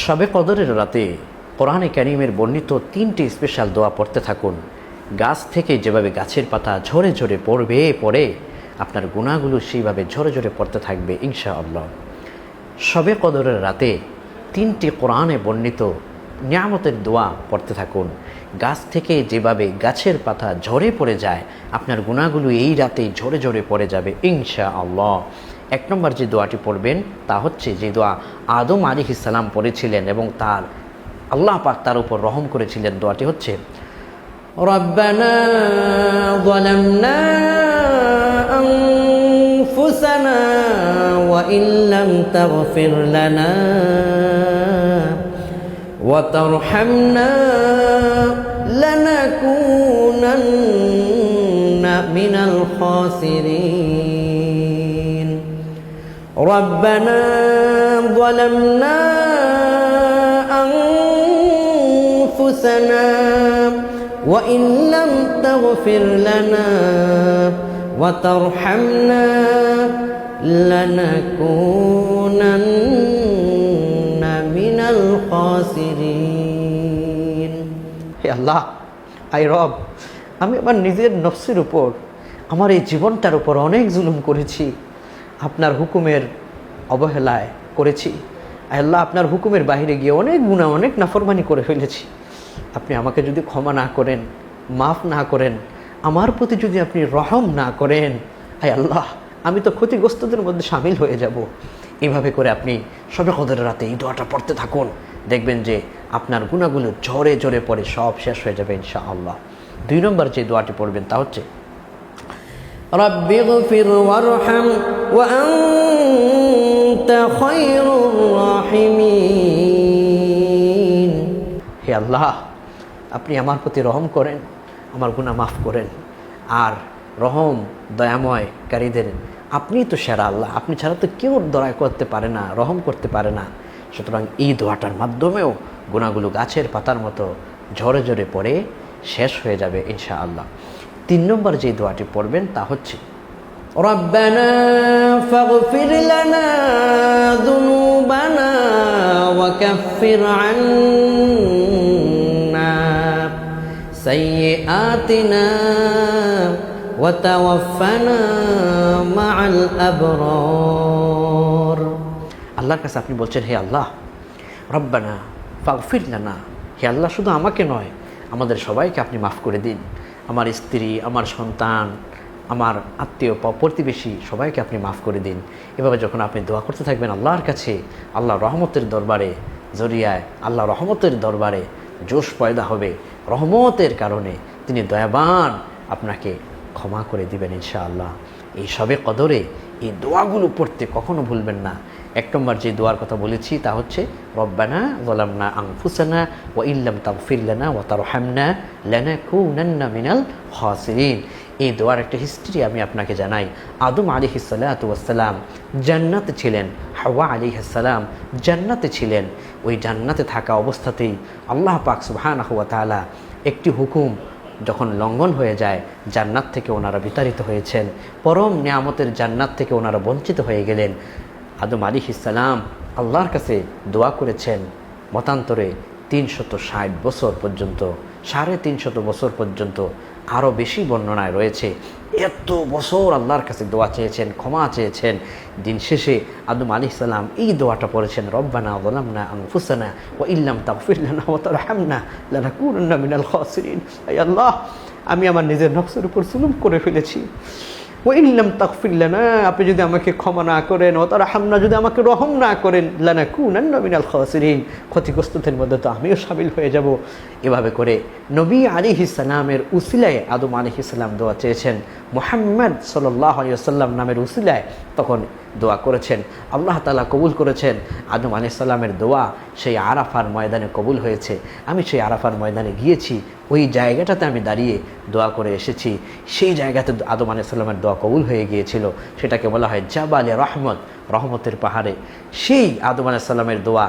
শবে কদরের রাতে কোরআনে কারীমের বর্ণিত 3টি স্পেশাল দোয়া পড়তে থাকুন। গাছ থেকে যেভাবে গাছের পাতা ঝরে ঝরে পড়ে আপনার গুনাহগুলো সেইভাবে ঝরে ঝরে পড়তে থাকবে ইনশাআল্লাহ। শবে কদরের রাতে 3টি কোরআনে বর্ণিত নিয়ামতের দোয়া পড়তে থাকুন। গাছ থেকে যেভাবে গাছের পাতা ঝরে পড়ে যায়, আপনার গুনাহগুলো এই রাতেই ঝরে ঝরে পড়ে যাবে ইনশাআল্লাহ। 1 নম্বর যে দোয়াটি পড়বেন তা হচ্ছে যে দোয়া আদম আলাইহিস সালাম পড়েছিলেন এবং তার আল্লাহ পাক তার উপর রহম করেছিলেন। দোয়াটি হচ্ছে রব্বানা যালামনা আনফুসানা ওয়া ইল্লাম তাগফির লানা ওয়া তারহামনা লানাকুনান্না মিনাল খাসিরিন। ربنا ظلمنا أنفسنا وإن لم تغفر لنا وترحمنا لنكونن من الخاسرين। হে আল্লাহ, আই রব, আমি আমার নিজের নফসের উপর, আমার এই জীবনটার উপর অনেক জুলুম করেছি। আপনার হুকুমের অবহেলায় করেছি। আল্লাহ, আপনার হুকুমের বাইরে গিয়ে অনেক গুনাহ, অনেক নাফরমানি করে ফেলেছি। আপনি আমাকে যদি ক্ষমা না করেন, মাফ না করেন, আমার প্রতি যদি আপনি রহম না করেন, আয় আল্লাহ, আমি তো ক্ষতিগ্রস্তদের মধ্যে সামিল হয়ে যাব। এইভাবে করে আপনি শবে কদরের রাতে এই দোয়াটা পড়তে থাকুন। দেখবেন যে আপনার গুনাহগুলো ঝরে ঝরে পড়ে সব শেষ হয়ে যাবে ইনশাআল্লাহ। 2 নম্বর যে দোয়াটি পড়বেন তা হচ্ছে রব্বি গফির ওয়ারহাম ওয়া আনতা খায়রুর রাহিমিন। হে আল্লাহ, আপনি আমার প্রতি রহম করেন, আমার গুনাহ মাফ করেন, আর রহম দয়াময়কারীদের আপনিই তো সেরা আল্লাহ। আপনি ছাড়া তো কেউ দয়া করতে পারে না, রহম করতে পারে না। সুতরাং এই দোয়াটার মাধ্যমেও গুনাহগুলো গাছের পাতার মতো ঝরে ঝরে পড়ে শেষ হয়ে যাবে ইনশাআল্লাহ। 3 নম্বর যে দোয়াটি পড়বেন তা হচ্ছে রব্বানা ফাগফির লানা যুনুবানা ওয়া কাফির আন্না সাইয়্যাতিনা ওয়া তাওয়াফানা মা'আল আবরার। আল্লাহর কাছে আপনি বলছেন, হে আল্লাহ, রব্বানা ফাগফির লানা, হে আল্লাহ, শুধু আমাকে নয়, আমাদের সবাইকে আপনি মাফ করে দিন। আমার স্ত্রী, আমার সন্তান, আমার আত্মীয় প্রতিবেশী সবাইকে আপনি মাফ করে দিন। এভাবে যখন আপনি দোয়া করতে থাকবেন আল্লাহর কাছে, আল্লাহ রহমতের দরবারে জরিয়ায়, আল্লাহ রহমতের দরবারে জোশ পয়দা হবে। রহমতের কারণে তিনি দয়াবান, আপনাকে ক্ষমা করে দিবেন ইনশাআল্লাহ। এই শবে কদরে এই দোয়াগুলো পড়তে কখনো ভুলবেন না। 1 নম্বর যে দোয়ার কথা বলেছি তা হচ্ছে রব্বানা যালামনা আনফুসানা ওয়া ইল্লাম তাগফির লানা ওয়া তারহামনা লানাকুনান্না মিনাল খাসিরিন। এই দোয়ার একটা হিস্ট্রি আমি আপনাকে জানাই। আদম আলাইহিস সালাতু ওয়াস সালাম জান্নাতে ছিলেন, হাওয়া আলাইহিস সালাম জান্নাতে ছিলেন। ওই জান্নাতে থাকা অবস্থাতেই আল্লাহ পাক সুবহানাহু ওয়া তাআলা একটি হুকুম যখন লঙ্ঘন হয়ে যায়, জান্নাত থেকে ওনারা বিতাড়িত হয়েছেন, পরম নিয়ামতের জান্নাত থেকে ওনারা বঞ্চিত হয়ে গেলেন। আদম আলাইহিস সালাম আল্লাহর কাছে দোয়া করেছেন মতান্তরে 360 বছর পর্যন্ত, 350 বছর পর্যন্ত, আরও বেশি বর্ণনায় রয়েছে। এত বছর আল্লাহর কাছে দোয়া চেয়েছেন, ক্ষমা চেয়েছেন। দিন শেষে আদম আলাইহিস সালাম এই দোয়াটা পড়েছেন, রব্বানা যালামনা আনফুসানা ওয়া ইল্লাম তাগফির লানা ওয়া তারহামনা লানাকুনান্না মিনাল খাসিরিন। আয় আল্লাহ, আমি আমার নিজের নফসের উপর জুলুম করে ফেলেছি। ওয়া ইল্লাম তাগফির লানা, আপনি যদি আমাকে ক্ষমা না করেন, ওয়া তারহামনা, যদি আমাকে রহম না করেন, লানাকুনান্না মিনাল খাসিরিন, ক্ষতিগ্রস্তদের মধ্যে তো আমিও শামিল হয়ে যাব। এভাবে করে নবী আলাইহিস সালামের উসিলায় আদম আলাইহিস সালাম দোয়া চেয়েছেন, মুহাম্মদ সাল্লাল্লাহু আলাইহি ওয়াসাল্লাম নামের উসিলায় তখন দোয়া করেছেন, আল্লাহ তাআলা কবুল করেছেন। আদম আলাইহিস সালামের দোয়া সেই আরাফার ময়দানে কবুল হয়েছে। আমি সেই আরাফার ময়দানে গিয়েছি, ওই জায়গাটাতে আমি দাঁড়িয়ে দোয়া করে এসেছি। সেই জায়গাতে আদম আলাইহিস সালামের দোয়া কবুল হয়ে গিয়েছিল। সেটাকে বলা হয় জাবালে রহমত, রহমতের পাহাড়ে। সেই আদম আলাইহিস সালামের দোয়া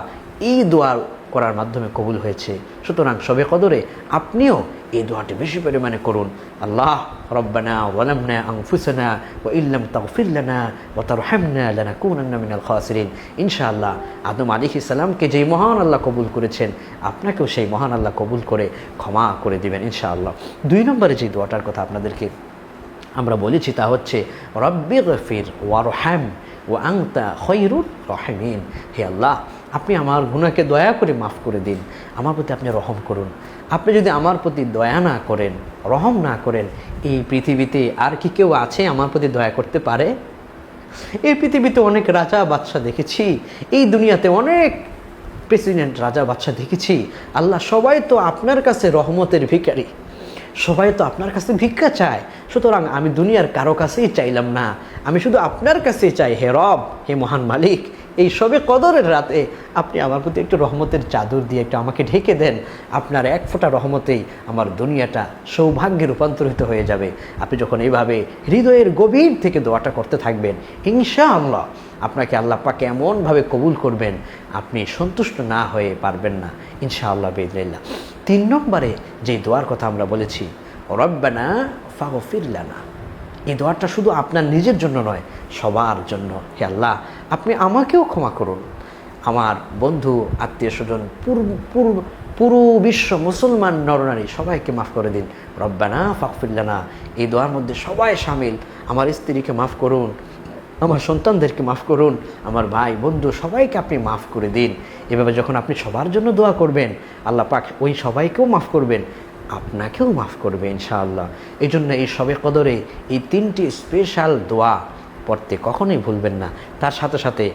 এই দোয়া করার মাধ্যমে কবুল হয়েছে। সুতরাং শবে কদরে আপনিও এই দোয়াটি বেশি পরিমাণে করুন। আল্লাহ রব্বানা ওয়ালামনা আনফুসানা ওয়া ইল্লাম তাগফির লানা ওয়া তারহামনা লানাকুনান্না মিনাল খাসিরিন। ইনশাআল্লাহ আদম আলাইহিস সালামকে যেই মহান আল্লাহ কবুল করেছেন, আপনাকেও সেই মহান আল্লাহ কবুল করে ক্ষমা করে দিবেন ইনশাআল্লাহ। 2 নম্বরে যে দোয়াটার কথা আপনাদেরকে আমরা বলেছি তা হচ্ছে রব্বিগফির ওয়ারহাম ওয়া আনতা খায়রুর রাহিমিন। হে আল্লাহ, আপনি আমার গুনাহকে দয়া করে মাফ করে দিন, আমার প্রতি আপনি রহম করুন। আপনি যদি আমার প্রতি দয়া না করেন, রহম না করেন, এই পৃথিবীতে আর কি কেউ আছে আমার প্রতি দয়া করতে পারে? এই পৃথিবীতে অনেক রাজা বাদশা দেখেছি, এই দুনিয়াতে অনেক প্রেসিডেন্ট রাজা বাদশা দেখেছি। আল্লাহ, সবাই তো আপনার কাছে রহমতের ভিখারি, সবাই তো আপনার কাছে ভিক্ষা চায়। সুতরাং আমি দুনিয়ার কারো কাছেই চাইলাম না, আমি শুধু আপনার কাছেই চাই। হে রব, হে মহান মালিক, এই সবে কদরের রাতে আপনি আমার প্রতি একটু রহমতের চাদর দিয়ে একটু আমাকে ঢেকে দেন। আপনার এক ফোঁটা রহমতেই আমার দুনিয়াটা সৌভাগ্যে রূপান্তরিত হয়ে যাবে। আপনি যখন এইভাবে হৃদয়ের গভীর থেকে দোয়াটা করতে থাকবেন, ইনশাআল্লাহ আপনাকে আল্লাহ পাক এমনভাবে কবুল করবেন, আপনি সন্তুষ্ট না হয়ে পারবেন না ইনশাআল্লাহ বিইذنিল্লাহ। 3 নম্বরে যে দোয়ার কথা আমরা বলেছি রব্বানা ফাগফির লানা, এই দোয়াটা শুধু আপনার নিজের জন্য নয়, সবার জন্য। হে আল্লাহ, আপনি আমাকেও ক্ষমা করুন, আমার বন্ধু আত্মীয় স্বজন পুরো বিশ্ব মুসলমান নরনারী সবাইকে মাফ করে দিন। রব্বানা ফাগফির লানা, এই দোয়ার মধ্যে সবাই শামিল। আমার স্ত্রীকে মাফ করুন, আমার সন্তানদেরকে মাফ করুন, আমার ভাই বন্ধু সবাইকে আপনি মাফ করে দিন। এভাবে যখন আপনি সবার জন্য দোয়া করবেন, আল্লাহ পাক ওই সবাইকেও মাফ করবেন, আপনাকেও মাফ করবে ইনশাআল্লাহ। এই জন্য এই শবে কদরে এই 3টি স্পেশাল দোয়া পড়তে কখনোই ভুলবেন না। তার সাথে সাথে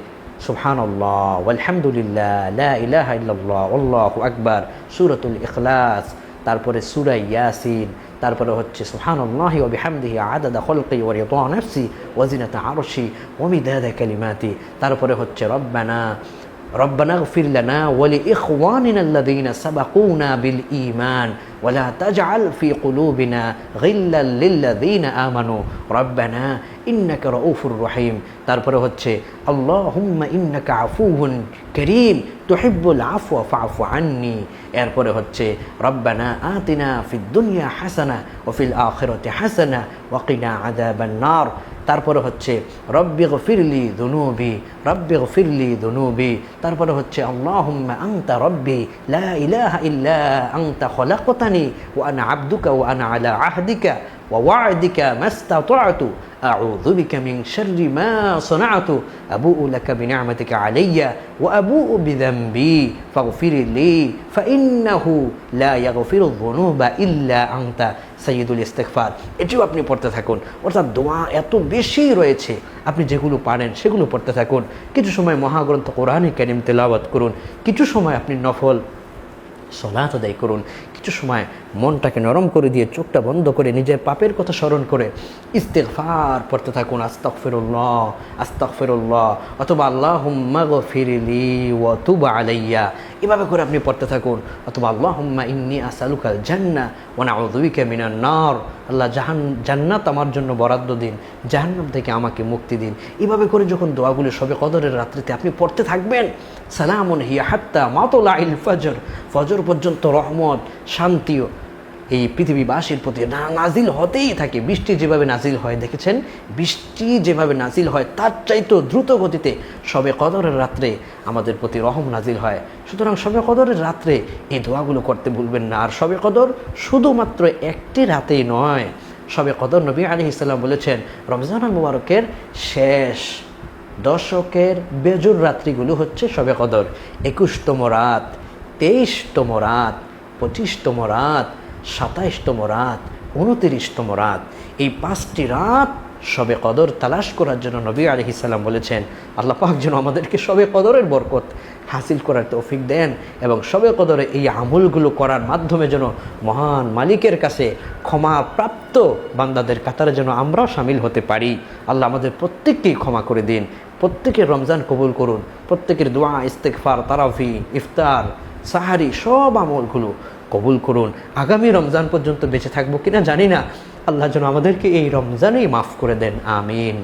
সুবহানাল্লাহ ওয়ালহামদুলিল্লাহ লা ইলাহা ইল্লাল্লাহ আল্লাহু আকবার, সূরাতুল ইখলাস, তারপরে সূরা ইয়াসিন, তারপরে হচ্ছে সুবহানাল্লাহি ওয়া বিহামদিহি আদাদা খালকি ওয়া রিদা নাফসি ওয়া জিনাতা আরশি ওয়া মিদাদা কালিমাতি, তারপরে হচ্ছে ربنا اغفر لنا ولإخواننا الذين سبقونا بالإيمان ولا تجعل في قلوبنا غلا للذين آمنوا ربنا إنك رؤوف رحيم। তারপরে হচ্ছে اللهم إنك عفو كريم تحب العفو فاعف عني। এরপরে হচ্ছে ربنا آتنا في الدنيا حسنة وفي الآخرة حسنة وقنا عذاب النار। তারপরে হচ্ছে রব্বিগফিরলি যুনুবি রব্বিগফিরলি যুনুবি। তারপরে হচ্ছে আল্লাহুম্মা আনতা রব্বি লা ইলাহা ইল্লা আনতা খলাকতানি ওয়া আনা আবদুকা ওয়া আনা আলা আহদিকা ওয়া ওয়া'দিকা মাস্তাতা'তু আউযু বিকা মিন শাররি মা সানা'তু আবুউ লাকা বিনি'মাতিকা আলাইয়া ওয়া আবুউ বিযামবি ফাগফিরলি ফাইন্নাহু লা ইয়াগফিরু যুনুবা ইল্লা আনতা সাইয়্যিদুল ইস্তিগফার। এটিও আপনি পড়তে থাকুন। অর্থাৎ দোয়া এত বেশি রয়েছে, আপনি যেগুলো পারেন সেগুলো পড়তে থাকুন। কিছু সময় মহাগ্রন্থ কোরআনে কারীম তেলাওয়াত করুন, কিছু সময় আপনি নফল সালাত আদায় করুন, কিছু সময় মনটাকে নরম করে দিয়ে চোখটা বন্ধ করে নিজের পাপের কথা স্মরণ করে ইস্তিগফার পড়তে থাকুন। আস্তাগফিরুল্লাহ আস্তাগফিরুল্লাহ, অথবা আল্লাহুম্মা গফিরলি ওয়া তুব আলাইয়া, এভাবে করে আপনি পড়তে থাকুন। অথবা আল্লাহুম্মা ইন্নী আসআলুকাল জান্নাহ ওয়া নাউযু বিকা মিনান নার, আল্লাহ জান্নাত আমার জন্য বরাদ্দ দিন, জাহান্নাম থেকে আমাকে মুক্তি দিন। এভাবে করে যখন দোয়াগুলো শবে কদরের রাত্রিতে আপনি পড়তে থাকবেন, সালামুন হিয়া হাত্তা মাতলাইল ফজর, ফজর পর্যন্ত রহমত শান্তিও এই পৃথিবীবাসীর প্রতি নাজিল হতেই থাকে। বৃষ্টি যেভাবে নাজিল হয় দেখেছেন, বৃষ্টি যেভাবে নাজিল হয় তার চাইতে দ্রুত গতিতে শবে কদরের রাত্রে আমাদের প্রতি রহম নাজিল হয়। সুতরাং শবে কদরের রাত্রে এই দোয়াগুলো করতে ভুলবেন না। আর শবে কদর শুধুমাত্র একটি রাতেই নয়, শবে কদর নবী আলাইহিস সালাম বলেছেন রমজান মুবারকের শেষ দশকের বেজুর রাত্রিগুলো হচ্ছে শবে কদর। 21তম রাত, 23তম রাত, 25তম রাত, 27তম রাত, 29তম রাত, এই 5টি রাত শবে কদর তালাশ করার জন্য নবী আলাইহিস সালাম বলেছেন। আল্লাহ পাক যেন আমাদেরকে শবে কদরের বরকত হাসিল করার তৌফিক দেন এবং শবে কদরে এই আমলগুলো করার মাধ্যমে যেন মহান মালিকের কাছে ক্ষমা প্রাপ্ত বান্দাদের কাতারে যেন আমরাও শামিল হতে পারি। আল্লাহ আমাদের প্রত্যেককেই ক্ষমা করে দিন, প্রত্যেকের রমজান কবুল করুন, প্রত্যেকের দোয়া ইস্তেগফার তারাফি ইফতার সাহারি সব আমলগুলো কবুল করুন। আগামী রমজান পর্যন্ত বেঁচে থাকবো কিনা জানি না, আল্লাহ যেন আমাদেরকে এই রমজানেই মাফ করে দেন, আমিন।